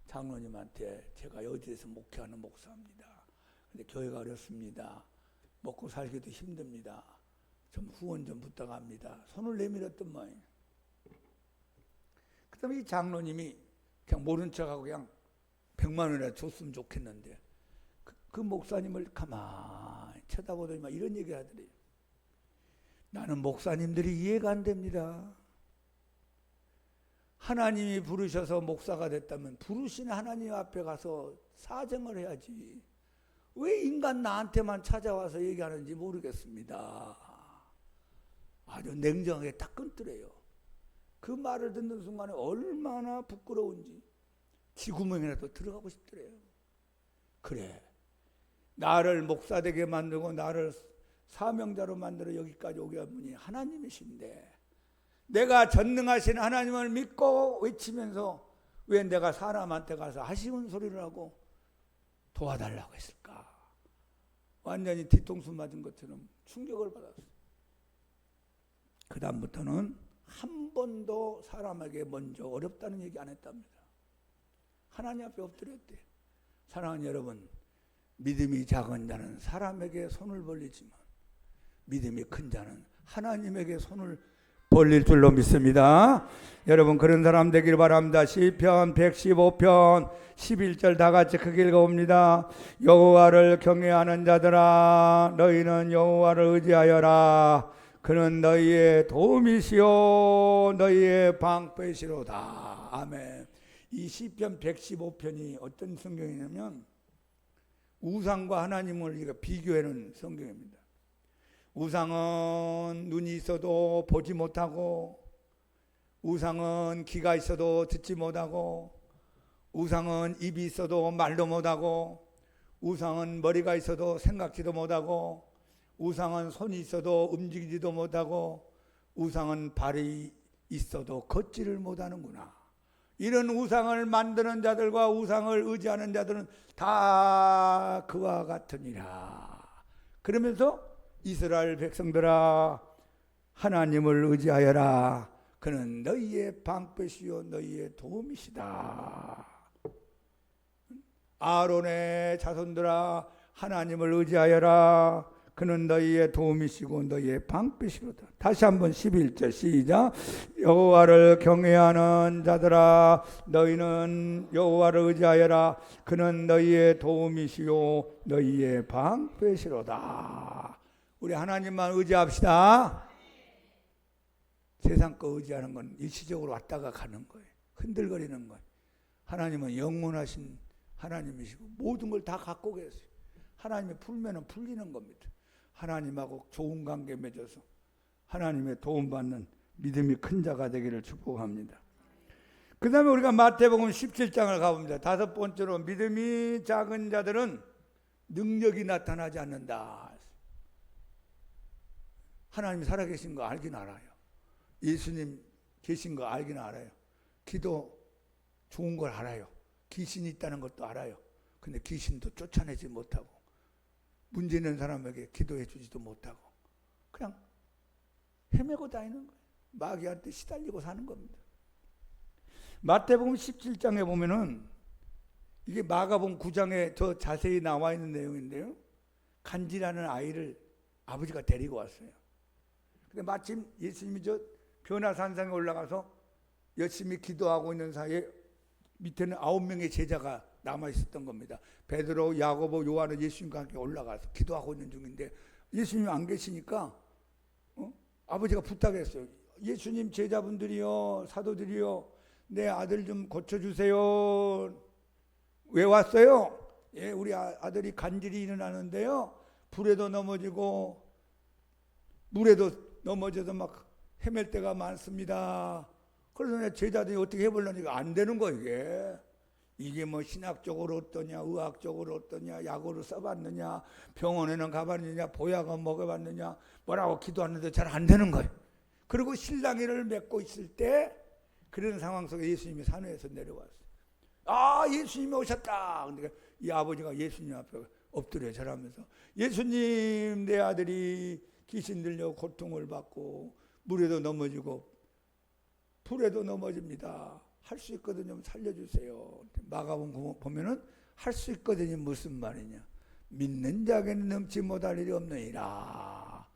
장로님한테 제가 어디에서 목회하는 목사입니다. 근데 교회가 어렵습니다. 먹고 살기도 힘듭니다. 좀 후원 좀 부탁합니다. 손을 내밀었던 모양이에요. 그 다음에 이 장로님이 그냥 모른 척하고 그냥 100만 원이나 줬으면 좋겠는데 그 목사님을 가만히 쳐다보더니 막 이런 얘기 하더래요. 나는 목사님들이 이해가 안 됩니다. 하나님이 부르셔서 목사가 됐다면 부르신 하나님 앞에 가서 사정을 해야지. 왜 인간 나한테만 찾아와서 얘기하는지 모르겠습니다. 아주 냉정하게 딱 끊더래요. 그 말을 듣는 순간에 얼마나 부끄러운지 지구멍이라도 들어가고 싶더래요. 그래, 나를 목사되게 만들고 나를 사명자로 만들어 여기까지 오게 한 분이 하나님이신데 내가 전능하신 하나님을 믿고 외치면서 왜 내가 사람한테 가서 아쉬운 소리를 하고 도와달라고 했을까? 완전히 뒤통수 맞은 것처럼 충격을 받았어요. 그 다음부터는 한 번도 사람에게 먼저 어렵다는 얘기 안 했답니다. 하나님 앞에 엎드렸대요. 사랑하는 여러분, 믿음이 작은 자는 사람에게 손을 벌리지만 믿음이 큰 자는 하나님에게 손을 벌릴 줄로 믿습니다. 여러분 그런 사람 되길 바랍니다. 시편 115편 11절 다 같이 크게 읽어봅니다. 여호와를 경외하는 자들아 너희는 여호와를 의지하여라. 그는 너희의 도움이시요 너희의 방패시로다. 아멘. 이 시편 115편이 어떤 성경이냐면 우상과 하나님을 우리가 비교하는 성경입니다. 우상은 눈이 있어도 보지 못하고, 우상은 귀가 있어도 듣지 못하고, 우상은 입이 있어도 말도 못하고, 우상은 머리가 있어도 생각지도 못하고, 우상은 손이 있어도 움직이지도 못하고, 우상은 발이 있어도 걷지를 못하는구나. 이런 우상을 만드는 자들과 우상을 의지하는 자들은 다 그와 같으니라. 그러면서 이스라엘 백성들아 하나님을 의지하여라. 그는 너희의 방패시요 너희의 도움이시다. 아론의 자손들아 하나님을 의지하여라. 그는 너희의 도움이시고 너희의 방패시로다. 다시 한번 11절 시작. 여호와를 경외하는 자들아 너희는 여호와를 의지하여라. 그는 너희의 도움이시요 너희의 방패시로다. 우리 하나님만 의지합시다. 세상 거 의지하는 건 일시적으로 왔다가 가는 거예요. 흔들거리는 거예요. 하나님은 영원하신 하나님이시고 모든 걸 다 갖고 계세요. 하나님이 풀면은 풀리는 겁니다. 하나님하고 좋은 관계 맺어서 하나님의 도움받는 믿음이 큰 자가 되기를 축복합니다. 그 다음에 우리가 마태복음 17장을 가봅니다. 다섯 번째로 믿음이 작은 자들은 능력이 나타나지 않는다. 하나님 살아계신 거 알긴 알아요. 예수님 계신 거 알긴 알아요. 기도 좋은 걸 알아요. 귀신이 있다는 것도 알아요. 근데 귀신도 쫓아내지 못하고 문제 있는 사람에게 기도해 주지도 못하고 그냥 헤매고 다니는 거예요. 마귀한테 시달리고 사는 겁니다. 마태복음 17장에 보면은 이게 마가복음 9장에 더 자세히 나와 있는 내용인데요. 간지라는 아이를 아버지가 데리고 왔어요. 근데 마침 예수님이 저 변화산상에 올라가서 열심히 기도하고 있는 사이에 밑에는 9명의 제자가 남아 있었던 겁니다. 베드로, 야고보, 요한은 예수님과 함께 올라가서 기도하고 있는 중인데 예수님이 안 계시니까 아버지가 부탁했어요. 예수님 제자분들이요, 사도들이요, 내 아들 좀 고쳐주세요. 왜 왔어요? 예, 우리 아들이 간질이 일어나는데요. 불에도 넘어지고 물에도 넘어져서 막 헤맬 때가 많습니다. 그래서 제자들이 어떻게 해보려니까 안 되는 거예요. 이게 뭐 신학적으로 어떠냐, 의학적으로 어떠냐, 약으로 써봤느냐, 병원에는 가봤느냐, 보약은 먹어봤느냐, 뭐라고 기도하는데 잘 안 되는 거예요. 그리고 신랑이를 맺고 있을 때 그런 상황 속에 예수님이 산에서 내려왔어요. 아, 예수님이 오셨다. 근데 이 아버지가 예수님 앞에 엎드려 절하면서 예수님, 내 아들이 귀신 들려 고통을 받고 물에도 넘어지고 불에도 넘어집니다. 할 수 있거든요. 살려주세요. 마가복음 보면은 할 수 있거든요. 무슨 말이냐? 믿는 자에게는 넘지 못할 일이 없느니라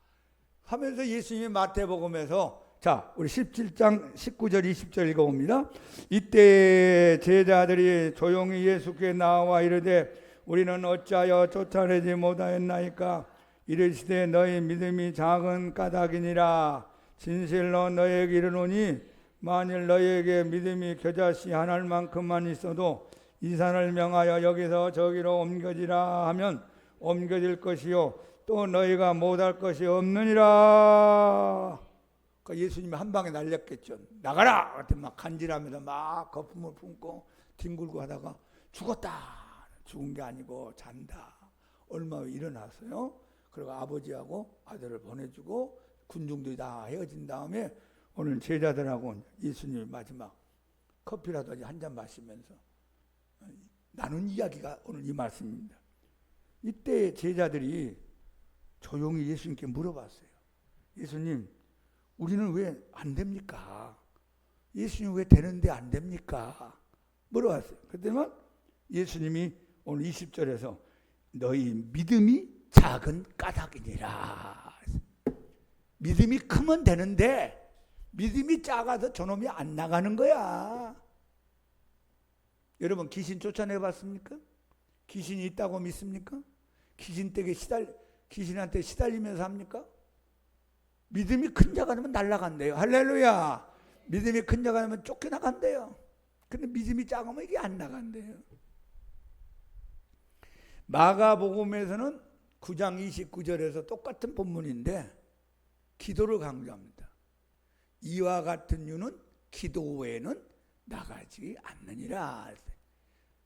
하면서 예수님이 마태복음에서 자, 우리 17장 19절 20절 읽어봅니다. 이때 제자들이 조용히 예수께 나와 이르되 우리는 어찌하여 쫓아내지 못하였나이까? 이르시되 너희 믿음이 작은 까닭이니라. 진실로 너희에게 이르노니 만일 너희에게 믿음이 겨자씨 한 알만큼만 있어도 이 산을 명하여 여기서 저기로 옮겨지라 하면 옮겨질 것이요 또 너희가 못할 것이 없느니라. 그러니까 예수님이 한 방에 날렸겠죠. 나가라! 그때 막 간질하면서 막 거품을 품고 뒹굴고 하다가 죽었다. 죽은 게 아니고 잔다. 얼마 후에 일어났어요. 그리고 아버지하고 아들을 보내주고 군중들이 다 헤어진 다음에 오늘 제자들하고 예수님이 마지막 커피라도 한 잔 마시면서 나눈 이야기가 오늘 이 말씀입니다. 이때 제자들이 조용히 예수님께 물어봤어요. 예수님, 우리는 왜 안 됩니까? 예수님 왜 되는데 안 됩니까? 물어봤어요. 그때만 예수님이 오늘 20절에서 너희 믿음이 작은 까닭이니라. 믿음이 크면 되는데 믿음이 작아서 저놈이 안 나가는 거야. 여러분 귀신 쫓아내 봤습니까? 귀신이 있다고 믿습니까? 귀신한테 시달리면서 합니까? 믿음이 큰 자가 되면 날아간대요. 할렐루야. 믿음이 큰 자가 되면 쫓겨나간대요. 근데 믿음이 작으면 이게 안 나간대요. 마가복음에서는 9장 29절에서 똑같은 본문인데 기도를 강조합니다. 이와 같은 유는 기도 외에는 나가지 않느니라.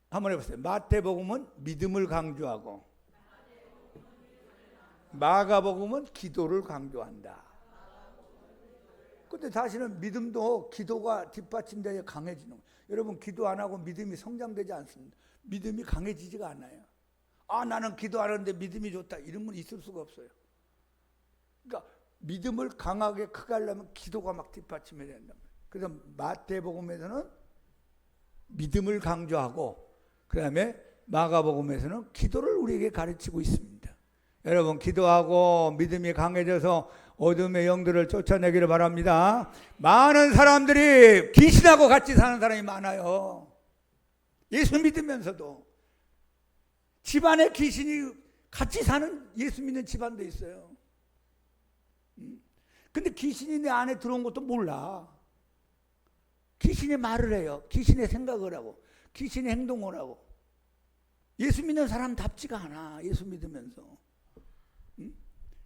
한번 해보세요. 마태복음은 믿음을 강조하고 마가복음은 기도를 강조한다. 근데 사실은 믿음도 기도가 뒷받침돼야 강해지는 거예요. 여러분 기도 안 하고 믿음이 성장되지 않습니다. 믿음이 강해지지가 않아요. 아 나는 기도 안 하는데 믿음이 좋다 이런 건 있을 수가 없어요. 그러니까 믿음을 강하게 크게 하려면 기도가 막 뒷받침해야 된다. 그래서 마태복음에서는 믿음을 강조하고 그 다음에 마가복음에서는 기도를 우리에게 가르치고 있습니다. 여러분 기도하고 믿음이 강해져서 어둠의 영들을 쫓아내기를 바랍니다. 많은 사람들이 귀신하고 같이 사는 사람이 많아요. 예수 믿으면서도 집안에 귀신이 같이 사는 예수 믿는 집안도 있어요. 근데 귀신이 내 안에 들어온 것도 몰라. 귀신이 말을 해요. 귀신의 생각을 하고 귀신의 행동을 하고. 예수 믿는 사람답지가 않아. 예수 믿으면서.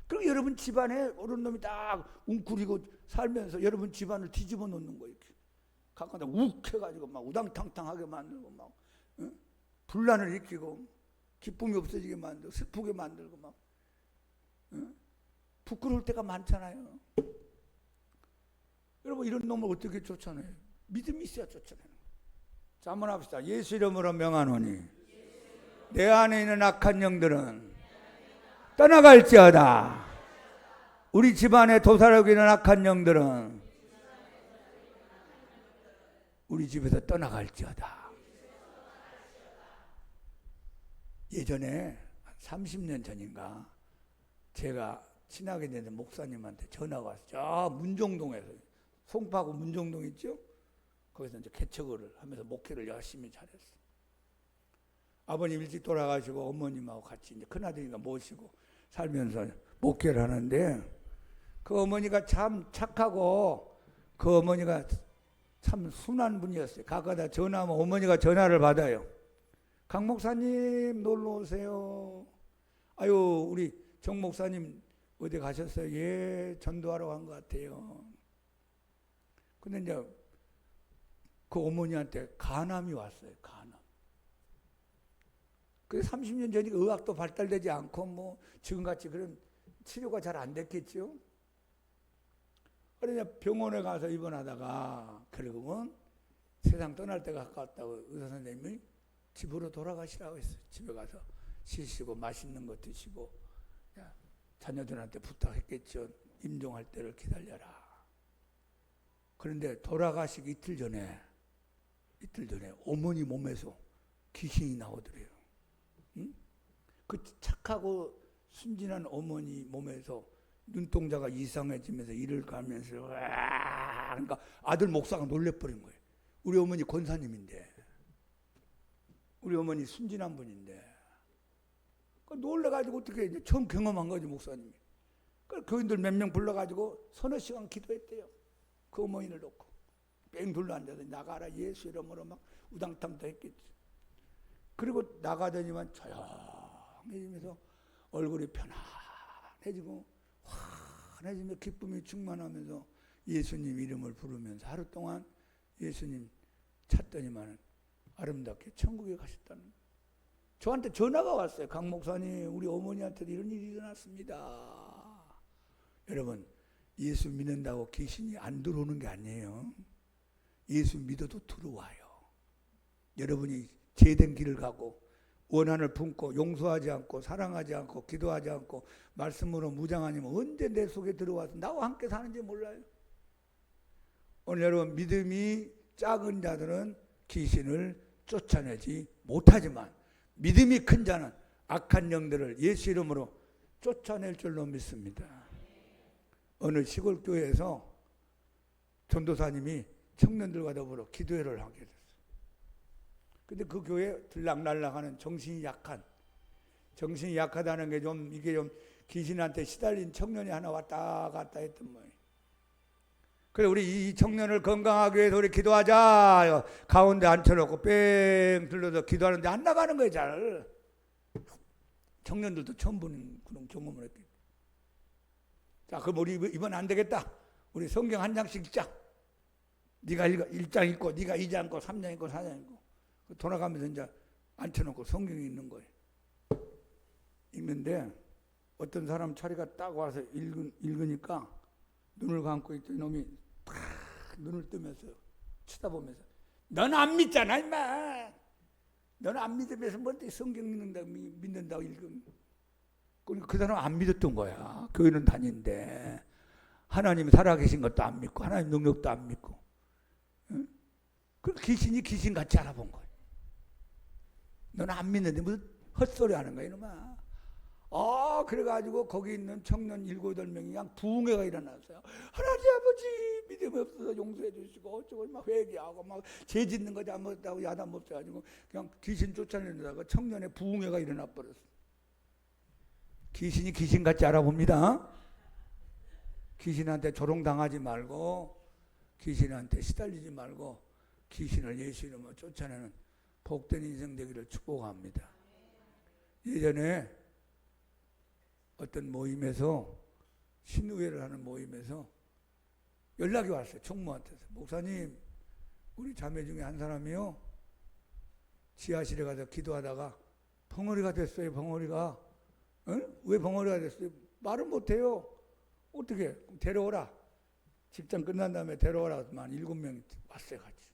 그리고 여러분 집안에 어른 놈이 딱 웅크리고 살면서 여러분 집안을 뒤집어 놓는 거예요. 가까다 욱 해가지고 막 우당탕탕하게 만들고 막 분란을 일으키고 기쁨이 없어지게 만들고 슬프게 만들고 막 부끄러울 때가 많잖아요. 여러분 이런 놈을 어떻게 쫓아내요? 믿음이 있어야 쫓아내는 거예요. 자 한번 합시다. 예수 이름으로 명하노니 내 안에 있는 악한 영들은 떠나갈지어다. 우리 집안에 도살하고 있는 악한 영들은 우리 집에서 떠나갈지어다. 예전에 한 30년 전인가 제가 친하게 되는 목사님한테 전화가 왔어요. 저 문정동에서 송파구 문정동 있죠? 거기서 이제 개척을 하면서 목회를 열심히 잘했어요. 아버님 일찍 돌아가시고 어머님하고 같이 이제 큰아들이가 모시고 살면서 목회를 하는데 그 어머니가 참 착하고 그 어머니가 참 순한 분이었어요. 가끔가다 전화하면 어머니가 전화를 받아요. 강 목사님 놀러 오세요. 아유 우리 정 목사님 어디 가셨어요? 예 전도하러 간 것 같아요. 근데 이제 그 어머니한테 간암이 왔어요. 간암. 그 30년 전이니까 의학도 발달되지 않고 뭐 지금같이 그런 치료가 잘 안 됐겠죠. 그러냐 병원에 가서 입원하다가 결국은 세상 떠날 때가 가까웠다고 의사 선생님이 집으로 돌아가시라고 했어요. 집에 가서 쉬시고 맛있는 거 드시고 자녀들한테 부탁했겠죠. 임종할 때를 기다려라. 그런데 돌아가시기 이틀 전에 어머니 몸에서 귀신이 나오더래요. 응? 그 착하고 순진한 어머니 몸에서 눈동자가 이상해지면서 이를 가면서 그러니까 아들 목사가 놀래버린 거예요. 우리 어머니 권사님인데 우리 어머니 순진한 분인데 놀래가지고 어떻게 이제 처음 경험한 거지 목사님이. 그 교인들 몇 명 불러가지고 서너 시간 기도했대요. 그 어머니를 놓고 뺑 둘러 앉아서 나가라 예수 이름으로 막 우당탕탕 했겠지. 그리고 나가더니만 조용해지면서 얼굴이 편안해지고 환해지며 기쁨이 충만하면서 예수님 이름을 부르면서 하루 동안 예수님 찾더니만 아름답게 천국에 가셨다는 거예요. 저한테 전화가 왔어요. 강 목사님 우리 어머니한테도 이런 일이 일어났습니다. 여러분 예수 믿는다고 귀신이 안 들어오는 게 아니에요. 예수 믿어도 들어와요. 여러분이 제된 길을 가고 원한을 품고 용서하지 않고 사랑하지 않고 기도하지 않고 말씀으로 무장 아니면 언제 내 속에 들어와서 나와 함께 사는지 몰라요. 오늘 여러분 믿음이 작은 자들은 귀신을 쫓아내지 못하지만 믿음이 큰 자는 악한 영들을 예수 이름으로 쫓아낼 줄로 믿습니다. 어느 시골 교회에서 전도사님이 청년들과 더불어 기도회를 하게 됐어요. 근데 그 교회 들락날락하는 정신이 약하다는 게 이게 좀 귀신한테 시달린 청년이 하나 왔다 갔다 했던 모양이에요. 그래, 우리 이 청년을 건강하기 위해서 우리 기도하자. 가운데 앉혀놓고 뺑 둘러서 기도하는데 안 나가는 거예요, 잘. 청년들도 처음 보는 그런 경험을 했겠죠. 자, 그럼 우리 이번 안 되겠다. 우리 성경 한 장씩 읽자. 네가 1장 읽고, 네가 2장 읽고, 3장 읽고, 4장 읽고. 돌아가면서 이제 앉혀놓고 성경이 있는 거예요. 읽는데 어떤 사람 차례가 딱 와서 읽으니까 눈을 감고 있던 놈이 탁 눈을 뜨면서 쳐다보면서 넌 안 믿잖아 임마. 넌 안 믿으면서 뭐 성경 믿는다고 읽으면. 그 사람 안 믿었던 거야. 교회는 다니는데 하나님 살아계신 것도 안 믿고 하나님 능력도 안 믿고. 응? 그 귀신이 귀신같이 알아본 거야. 너는 안 믿는데 무슨 헛소리 하는 거야 이놈아. 그래가지고 거기 있는 청년 7, 8명이 그냥 부흥회가 일어났어요. 하나님 아버지 믿음이 없어서 용서해 주시고 어쩌고 막 회개하고 막 죄 짓는 거 잘못했다고 야단 못해가지고 그냥 귀신 쫓아내다가 청년의 부흥회가 일어나 버렸어. 귀신이 귀신같이 알아봅니다. 귀신한테 조롱당하지 말고 귀신한테 시달리지 말고 귀신을 예수 이름으로 쫓아내는 복된 인생 되기를 축복합니다. 예전에 어떤 모임에서 신우회를 하는 모임에서 연락이 왔어요. 총무한테서. 목사님, 우리 자매 중에 한 사람이요 지하실에 가서 기도하다가 벙어리가 됐어요. 벙어리가. 왜 벙어리가 됐어요? 말은 못해요. 어떻게? 그럼 데려오라. 집장 끝난 다음에 데려오라. 한 7명이 왔어요. 같이.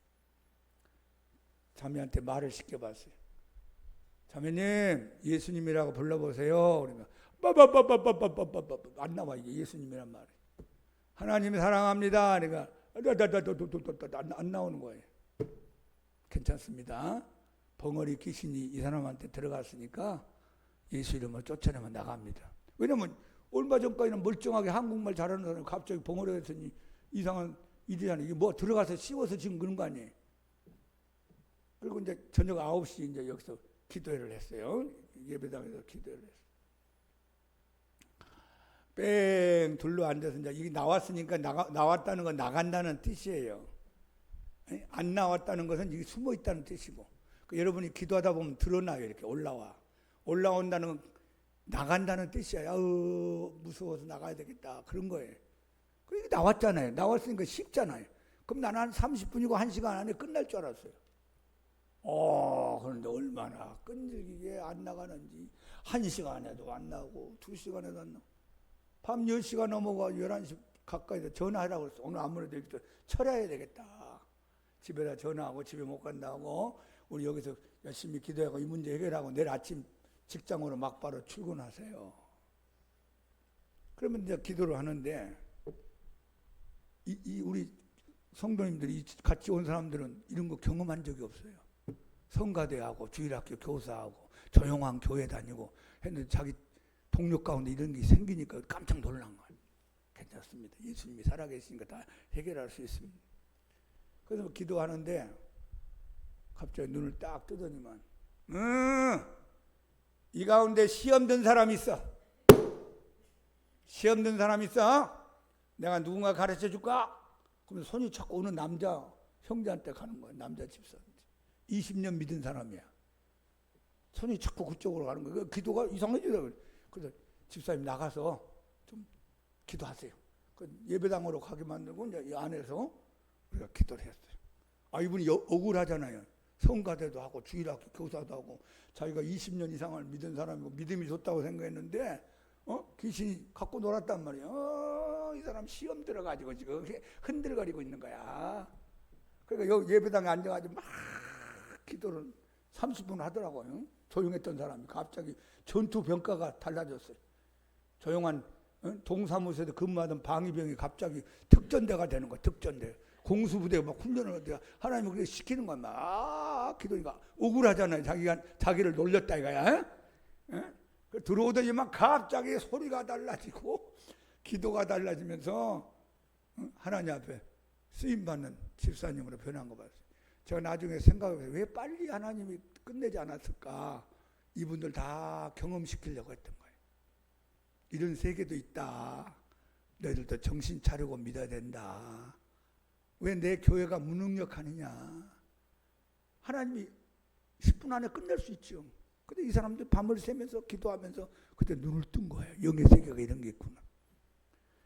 자매한테 말을 시켜봤어요. 자매님, 예수님이라고 불러보세요. 그러니까 안 나와. 이게 예수님이란 말이. 하나님이 사랑합니다. 그러니까 안 나오는 거예요. 괜찮습니다. 벙어리 귀신이 이 사람한테 들어갔으니까 예수 이름을 쫓아내면 나갑니다. 왜냐면 얼마 전까지는 멀쩡하게 한국말 잘하는 사람이 갑자기 벙어리가 됐으니 이상한 일이잖아요. 이게 뭐 들어가서 씌워서 지금 그런 거 아니에요. 그리고 이제 저녁 9시 이제 여기서 기도회를 했어요. 예배당에서 기도회를 했어요. 뺑 둘러 앉아서 이제 이게 나왔으니까 나왔다는 건 나간다는 뜻이에요. 안 나왔다는 것은 이게 숨어 있다는 뜻이고. 여러분이 기도하다 보면 드러나요. 이렇게 올라온다는 건 나간다는 뜻이야. 무서워서 나가야 되겠다. 그런 거예요. 그러니까 나왔잖아요. 나왔으니까 쉽잖아요. 그럼 나는 한 30분이고 1시간 안에 끝날 줄 알았어요. 그런데 얼마나 끈질기게 안 나가는지. 1시간에도 안 나오고 2시간에도 안 나오고 밤 10시가 넘어가 11시 가까이 돼 전화하라고 그랬어. 오늘 아무래도 여기서 철야해야 되겠다. 집에다 전화하고 집에 못 간다고 우리 여기서 열심히 기도하고 이 문제 해결하고 내일 아침 직장으로 막바로 출근하세요. 그러면 이제 기도를 하는데 우리 성도님들이 같이 온 사람들은 이런 거 경험한 적이 없어요. 성가대하고 주일학교 교사하고 조용한 교회 다니고 했는데 자기 동료 가운데 이런 게 생기니까 깜짝 놀란 거예요. 괜찮습니다. 예수님이 살아계시니까 다 해결할 수 있습니다. 그래서 기도하는데 갑자기 눈을 딱 뜨더니만 이 가운데 시험 든 사람 있어. 시험 든 사람 있어. 내가 누군가 가르쳐 줄까? 그러면 손이 자꾸 어느 남자 형제한테 가는 거야. 남자 집사한테. 20년 믿은 사람이야. 손이 자꾸 그쪽으로 가는 거야. 기도가 이상해지더라고요. 그래서 집사님 나가서 좀 기도하세요. 예배당으로 가게 만들고 이제 이 안에서 우리가 기도를 했어요. 이분이 억울하잖아요. 성가대도 하고 주일학교 교사도 하고 자기가 20년 이상을 믿은 사람이고 믿음이 좋다고 생각했는데 귀신이 갖고 놀았단 말이에요. 이 사람 시험 들어가지고 지금 흔들거리고 있는 거야. 그러니까 여기 예배당에 앉아가지고 막 기도를 30분 하더라고요. 조용했던 사람이 갑자기 전투병가가 달라졌어요. 조용한 동사무소에서 근무하던 방위병이 갑자기 특전대가 되는 거야. 특전대. 공수부대가 막 훈련을 하다가 하나님이 그렇게 시키는 거야. 막 기도니까 억울하잖아요. 자기를 놀렸다 이거야. 들어오더니만 갑자기 소리가 달라지고 기도가 달라지면서 하나님 앞에 쓰임받는 집사님으로 변한 거 봤어요. 제가 나중에 생각해보면 왜 빨리 하나님이 끝내지 않았을까? 이분들 다 경험시키려고 했던 거예요. 이런 세계도 있다. 너희들도 정신 차리고 믿어야 된다. 왜 내 교회가 무능력하느냐? 하나님이 10분 안에 끝낼 수 있죠. 근데 이 사람들 밤을 새면서 기도하면서 그때 눈을 뜬 거예요. 영의 세계가 이런 게 있구나.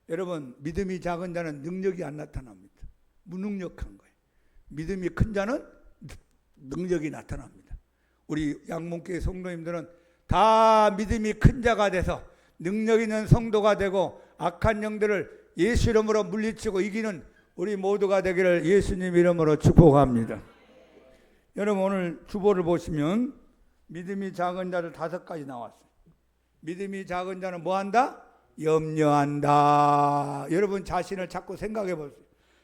여러분, 믿음이 작은 자는 능력이 안 나타납니다. 무능력한 거예요. 믿음이 큰 자는 능력이 나타납니다. 우리 양문교회 성도님들은 다 믿음이 큰 자가 돼서 능력 있는 성도가 되고 악한 영들을 예수 이름으로 물리치고 이기는 우리 모두가 되기를 예수님 이름으로 축복합니다. 여러분, 오늘 주보를 보시면 믿음이 작은 자를 5가지 나왔어요. 믿음이 작은 자는 뭐 한다? 염려한다. 여러분 자신을 자꾸 생각해 보세요.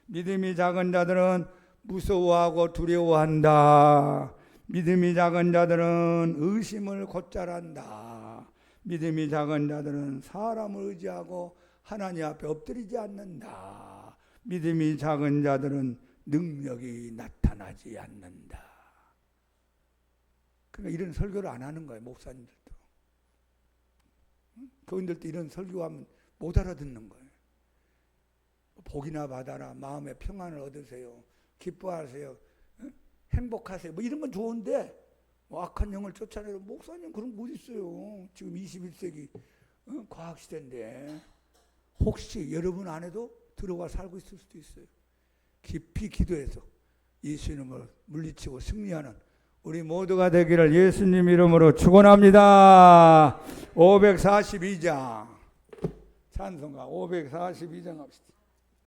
믿음이 작은 자들은 무서워하고 두려워한다. 믿음이 작은 자들은 의심을 곧잘한다. 믿음이 작은 자들은 사람을 의지하고 하나님 앞에 엎드리지 않는다. 믿음이 작은 자들은 능력이 나타나지 않는다. 그러니까 이런 설교를 안 하는 거예요, 목사님들도. 교인들도 이런 설교하면 못 알아듣는 거예요. 복이나 받아라, 마음의 평안을 얻으세요, 기뻐하세요, 행복하세요, 뭐 이런 건 좋은데 악한 영을 쫓아내려. 목사님 그런 거 어디 있어요? 지금 21세기 과학시대인데 혹시 여러분 안에도 들어와 살고 있을 수도 있어요. 깊이 기도해서 예수 이름으로 물리치고 승리하는 우리 모두가 되기를 예수님 이름으로 축원합니다. 542장 찬송가 542장 합시다.